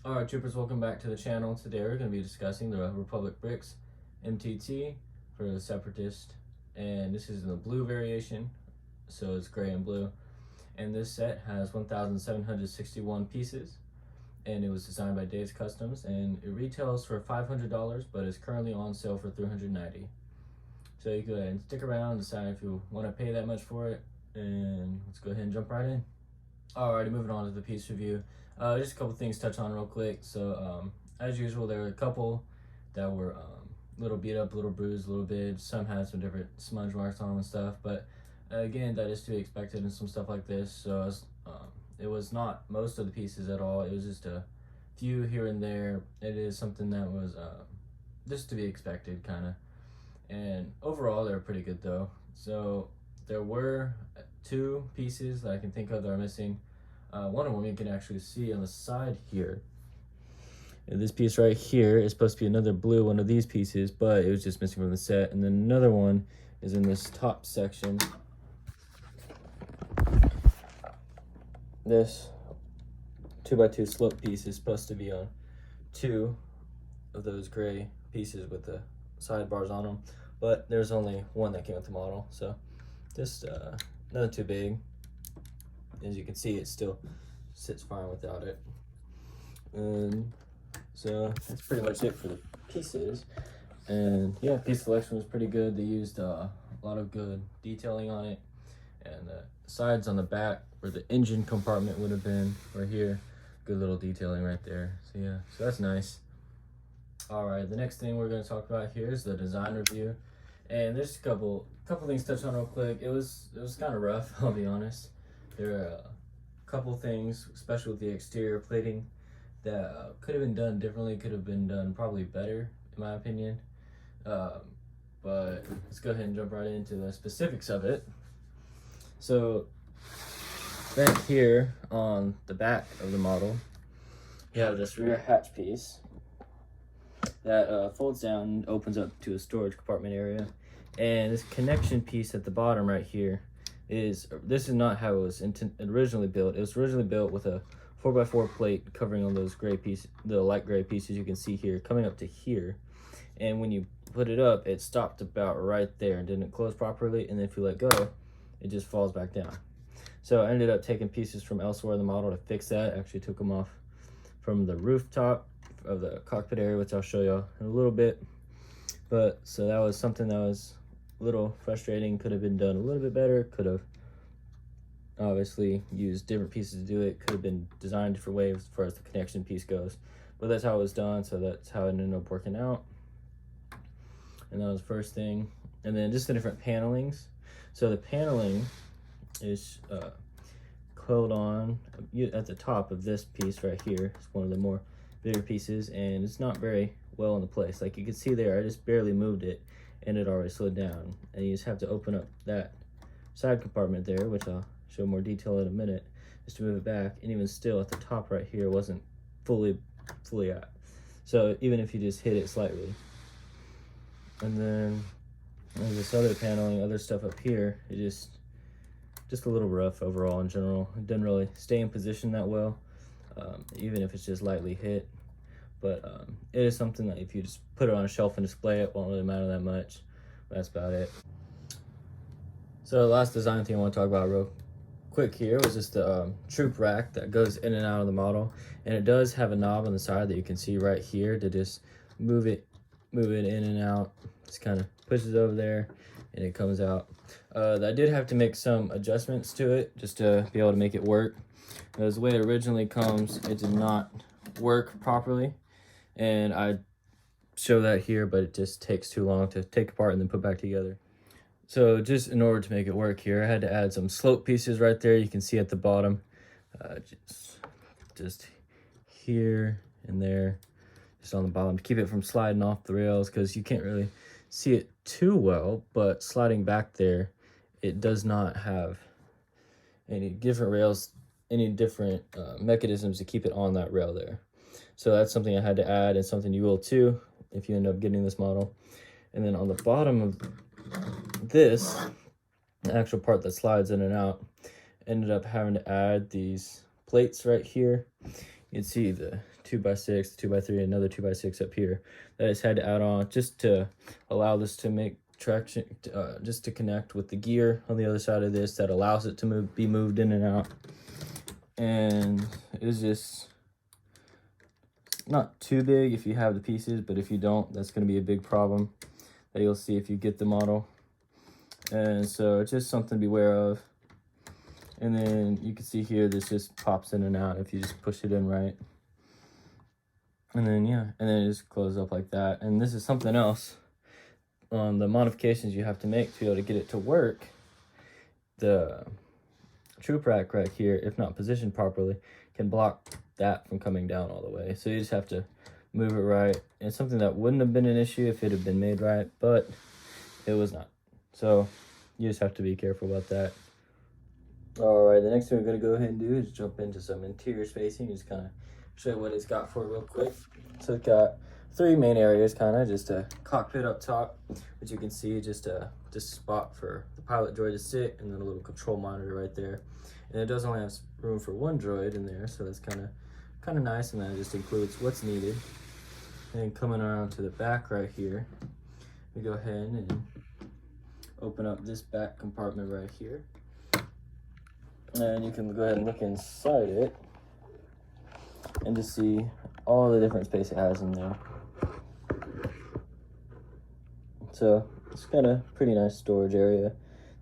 Alright troopers, welcome back to the channel. Today we're going to be discussing the Republic Bricks MTT for the Separatist, and this is in the blue variation, so it's gray and blue. And this set has 1,761 pieces, and it was designed by Dave's Customs, and it retails for $500, but is currently on sale for $390. So you can go ahead and stick around and decide if you want to pay that much for it, and let's go ahead and jump right in. Alrighty, moving on to the piece review. Just a couple things to touch on real quick. So as usual, there were a couple that were a little beat up, a little bruised, a little bit. Some had some different smudge marks on them and stuff, but again, that is to be expected in some stuff like this. So it was not most of the pieces at all. It was just a few here and there. It is something that was just to be expected, kind of. And overall, they're pretty good though. So there were two pieces that I can think of that are missing. One of them you can actually see on the side here. And this piece right here is supposed to be another blue one of these pieces, but it was just missing from the set. And then another one is in this top section. This 2x2 slope piece is supposed to be on two of those gray pieces with the sidebars on them, but there's only one that came with the model, so just nothing too big. As you can see, it still sits fine without it. And so that's pretty much it for the pieces. And yeah, piece selection was pretty good. They used a lot of good detailing on it, and the sides on the back where the engine compartment would have been right here, good little detailing right there. So yeah, so that's nice. All right, the next thing we're going to talk about here is the design review, and there's a couple things to touch on real quick. It was kind of rough, I'll be honest. There are a couple things, especially with the exterior plating, that could have been done differently, could have been done probably better, in my opinion. But let's go ahead and jump right into the specifics of it. So back here on the back of the model, you have this rear hatch piece that folds down and opens up to a storage compartment area. And this connection piece at the bottom right here this is not how it was originally built. It was originally built with a 4x4 plate covering all those gray pieces, the light gray pieces you can see here, coming up to here. And when you put it up, it stopped about right there and didn't close properly. And if you let go, it just falls back down. So I ended up taking pieces from elsewhere in the model to fix that. Actually took them off from the rooftop of the cockpit area, which I'll show you in a little bit. But so that was something that was a little frustrating, could have been done a little bit better, could have obviously used different pieces to do it, could have been designed different ways as far as the connection piece goes, but that's how it was done, so that's how it ended up working out. And that was the first thing. And then just the different panelings. So the paneling is coiled on at the top of this piece right here. It's one of the more bigger pieces, and it's not very well in the place. Like you can see there, I just barely moved it and it already slid down, and you just have to open up that side compartment there, which I'll show more detail in a minute, just to move it back. And even still at the top right here wasn't fully at, so even if you just hit it slightly. And then there's this other paneling, other stuff up here, it just a little rough overall in general. It didn't really stay in position that well, even if it's just lightly hit. But it is something that if you just put it on a shelf and display it, won't really matter that much. That's about it. So the last design thing I want to talk about real quick here was just the troop rack that goes in and out of the model. And it does have a knob on the side that you can see right here to just move it in and out. Just kind of pushes over there and it comes out. I did have to make some adjustments to it just to be able to make it work. Because the way it originally comes, it did not work properly. And I show that here, but it just takes too long to take apart and then put back together. So just in order to make it work here, I had to add some slope pieces right there. You can see at the bottom, just here and there, just on the bottom to keep it from sliding off the rails, because you can't really see it too well, but sliding back there, it does not have any different rails, any different mechanisms to keep it on that rail there. So that's something I had to add, and something you will too if you end up getting this model. And then on the bottom of this, the actual part that slides in and out, ended up having to add these plates right here. you can see the 2x6, 2x3, another 2x6 up here that I just had to add on just to allow this to make traction, just to connect with the gear on the other side of this that allows it to be moved in and out. And it's just not too big if you have the pieces, but if you don't, that's going to be a big problem that you'll see if you get the model. And so it's just something to be aware of. And then you can see here, this just pops in and out if you just push it in right. And then, yeah, and then it just closes up like that. And this is something else on the modifications you have to make to be able to get it to work. The troop rack right here, if not positioned properly, can block that from coming down all the way. So you just have to move it right. And it's something that wouldn't have been an issue if it had been made right, but it was not. So you just have to be careful about that. All right, the next thing we're gonna go ahead and do is jump into some interior spacing. Just kind of show you what it's got for real quick. So it's got 3 main areas, kind of just a cockpit up top, which you can see just a spot for the pilot droid to sit, and then a little control monitor right there. And it does only have room for 1 droid in there, so that's kind of nice, and that just includes what's needed. And then coming around to the back right here, we go ahead and open up this back compartment right here. And you can go ahead and look inside it and just see all the different space it has in there. So it's got a pretty nice storage area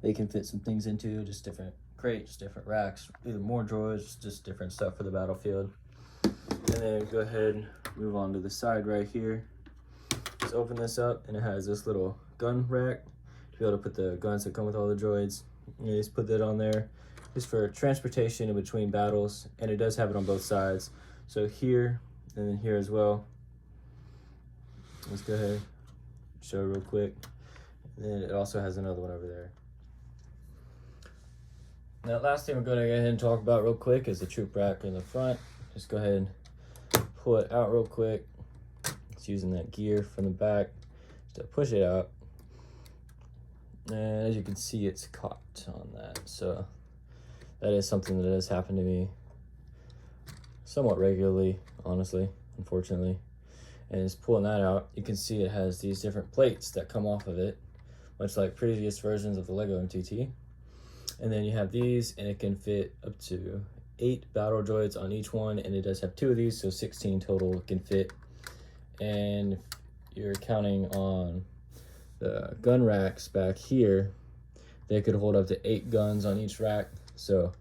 that you can fit some things into, just different crates, different racks, either more drawers, just different stuff for the battlefield. And then go ahead and move on to the side right here. Just open this up, and it has this little gun rack to be able to put the guns that come with all the droids. You just put that on there. It's for transportation in between battles, and it does have it on both sides. So here, and then here as well. Let's go ahead and show real quick. And then it also has another one over there. Now, last thing we're going to go ahead and talk about real quick is the troop rack in the front. Just go ahead and pull it out real quick. It's using that gear from the back to push it out. And as you can see, it's caught on that. So that is something that has happened to me somewhat regularly, honestly, unfortunately. And it's pulling that out. You can see it has these different plates that come off of it, much like previous versions of the Lego MTT. And then you have these, and it can fit up to 8 battle droids on each one, and it does have 2 of these, so 16 total can fit. And if you're counting on the gun racks back here, they could hold up to 8 guns on each rack. So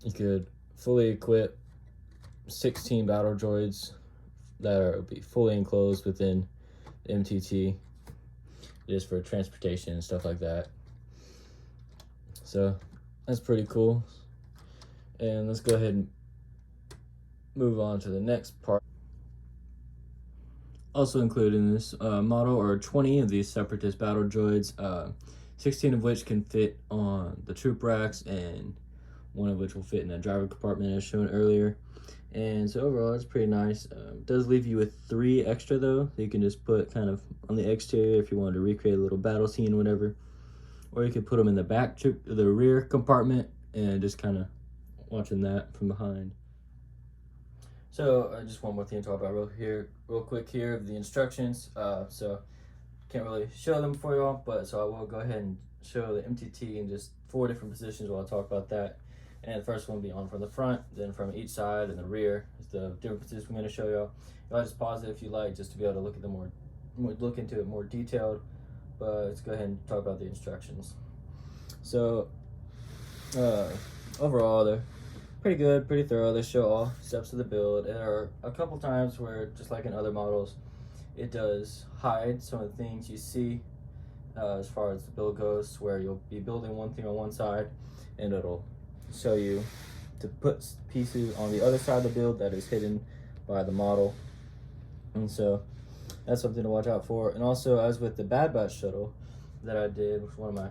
you could fully equip 16 battle droids that will be fully enclosed within the MTT, just for transportation and stuff like that. So that's pretty cool. And let's go ahead and move on to the next part. Also included in this model are 20 of these Separatist battle droids, 16 of which can fit on the troop racks, and 1 of which will fit in the driver compartment as shown earlier. And so overall, it's pretty nice. It does leave you with 3 extra though, that you can just put kind of on the exterior if you wanted to recreate a little battle scene or whatever. Or you could put them in the back, the rear compartment, and just kind of watching that from behind. So just one more thing to talk about real quick here of the instructions. So can't really show them for y'all, but so I will go ahead and show the MTT in just 4 different positions while I talk about that. And the first one will be on from the front, then from each side, and the rear is the different positions I'm going to show y'all. Y'all just pause it if you like, just to be able to look at them look into it more detailed. But let's go ahead and talk about the instructions. So overall, they're pretty good, pretty thorough. They show all steps of the build. There are a couple times where, just like in other models, it does hide some of the things you see as far as the build goes, where you'll be building one thing on one side, and it'll show you to put pieces on the other side of the build that is hidden by the model. And so that's something to watch out for. And also, as with the Bad Batch shuttle that I did with one of my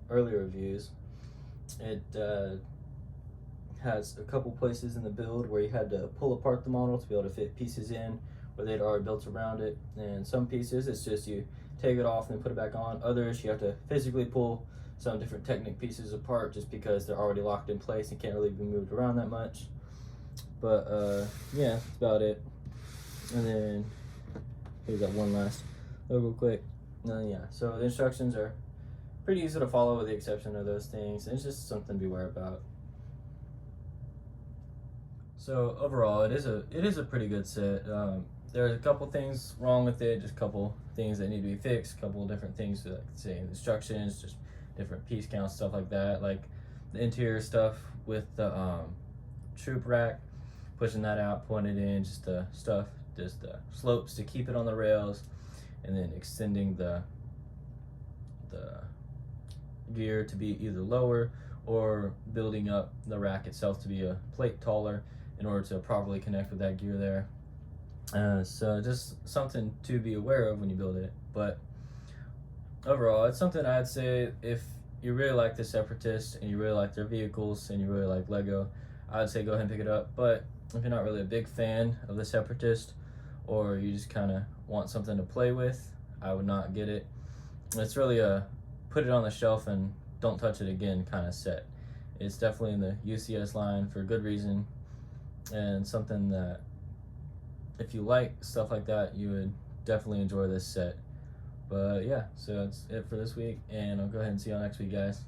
earlier reviews, it has a couple places in the build where you had to pull apart the model to be able to fit pieces in where they'd already built around it. And some pieces, it's just you take it off and then put it back on. Others, you have to physically pull some different Technic pieces apart just because they're already locked in place and can't really be moved around that much. But yeah, that's about it. And then we got one last logo quick. Yeah, so the instructions are pretty easy to follow with the exception of those things. It's just something to be aware about. So overall, it is a pretty good set. There's a couple things wrong with it, just a couple things that need to be fixed, a couple different things like say instructions, just different piece counts, stuff like that. Like the interior stuff with the troop rack, pushing that out, putting it in, just the stuff, just the slopes to keep it on the rails, and then extending the gear to be either lower or building up the rack itself to be a plate taller in order to properly connect with that gear there. So just something to be aware of when you build it. But overall, it's something I'd say if you really like the Separatist and you really like their vehicles and you really like Lego, I'd say go ahead and pick it up. But if you're not really a big fan of the Separatist, or you just kind of want something to play with, I would not get it. It's really a put it on the shelf and don't touch it again kind of set. It's definitely in the UCS line for a good reason, and something that if you like stuff like that, you would definitely enjoy this set. But yeah, so that's it for this week, and I'll go ahead and see y'all next week, guys.